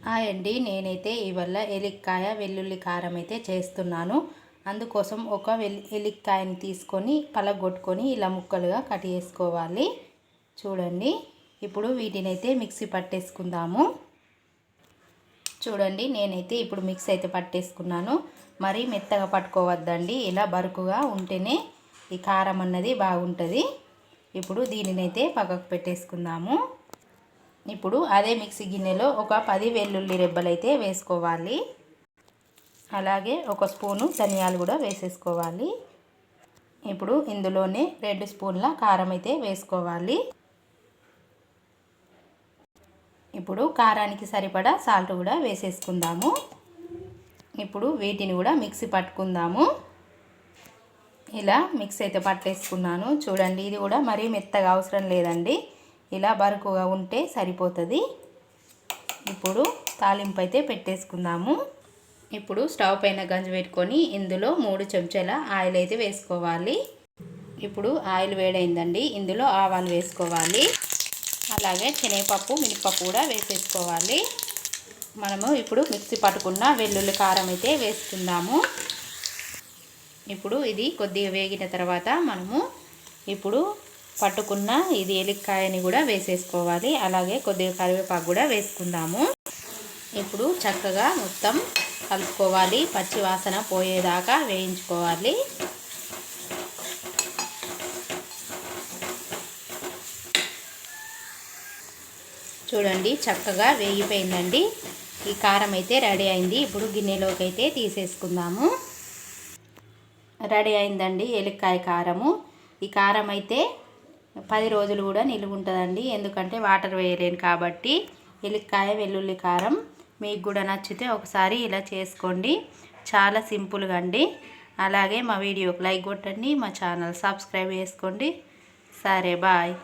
Hi అండి, నేనైతే ఇవాళ ఎలిక్కాయ వెల్లుల్లి కారం అయితే చేస్తున్నాను. అందుకోసం ఒక ఎలిక్కాయని తీసుకొని పలగొట్టుకొని ఇలా ముక్కలుగా కట్ చేసుకోవాలి. చూడండి, ఇప్పుడు వీటినైతే మిక్సీ పట్టేసుకుందాము. చూడండి, నేనైతే ఇప్పుడు మిక్సీ అయితే పట్టేసుకున్నాను. మరీ మెత్తగా పట్టుకోవద్దండి, ఇలా బరుకుగా ఉంటేనే ఈ కారం అన్నది బాగుంటుంది. ఇప్పుడు దీనినైతే పక్కకు పెట్టేసుకుందాము. ఇప్పుడు అదే మిక్సీ గిన్నెలో ఒక 10 వెల్లుల్లి రెబ్బలు అయితే వేసుకోవాలి. అలాగే ఒక స్పూను ధనియాలు కూడా వేసేసుకోవాలి. ఇప్పుడు ఇందులోనే 2 స్పూన్ల కారం అయితే వేసుకోవాలి. ఇప్పుడు కారానికి సరిపడా సాల్ట్ కూడా వేసేసుకుందాము. ఇప్పుడు వీటిని కూడా మిక్సీ పట్టుకుందాము. ఇలా మిక్సీ అయితే పట్టేసుకున్నాను. చూడండి, ఇది కూడా మరీ మెత్తగా అవసరం లేదండి, ఇలా బరుకుగా ఉంటే సరిపోతుంది. ఇప్పుడు తాలింపు అయితే పెట్టేసుకుందాము. ఇప్పుడు స్టవ్ పైన గంజి పెట్టుకొని ఇందులో 3 చెంచాల ఆయిల్ అయితే వేసుకోవాలి. ఇప్పుడు ఆయిల్ వేడైందండి, ఇందులో ఆవాలు వేసుకోవాలి. అలాగే శనగపప్పు, మినపప్పు కూడా వేసేసుకోవాలి. మనము ఇప్పుడు మిక్సీ పట్టుకున్న వెల్లుల్లి కారం అయితే వేసుకుందాము. ఇప్పుడు ఇది కొద్దిగా వేగిన తర్వాత మనము ఇప్పుడు పట్టుకున్న ఇది ఎలిక్కాయని కూడా వేసేసుకోవాలి. అలాగే కొద్దిగా కరివేపాకు కూడా వేసుకుందాము. ఇప్పుడు చక్కగా మొత్తం కలుపుకోవాలి, పచ్చి వాసన పోయేదాకా వేయించుకోవాలి. చూడండి, చక్కగా వేగిపోయిందండి. ఈ కారం అయితే రెడీ అయింది. ఇప్పుడు గిన్నెలోకి అయితే తీసేసుకుందాము. రెడీ అయిందండి ఎలిక్కాయ కారము. ఈ కారం అయితే 10 రోజులు కూడా నిలువ ఉంటుందండి, ఎందుకంటే వాటర్ వేయలేను కాబట్టి. ఎలిక్కాయ వెల్లుల్లి కారం మీకు కూడా నచ్చితే ఒకసారి ఇలా చేసుకోండి. చాలా సింపుల్గా అండి. అలాగే మా వీడియోకి లైక్ కొట్టండి, మా ఛానల్ సబ్స్క్రైబ్ చేసుకోండి. సరే, బాయ్.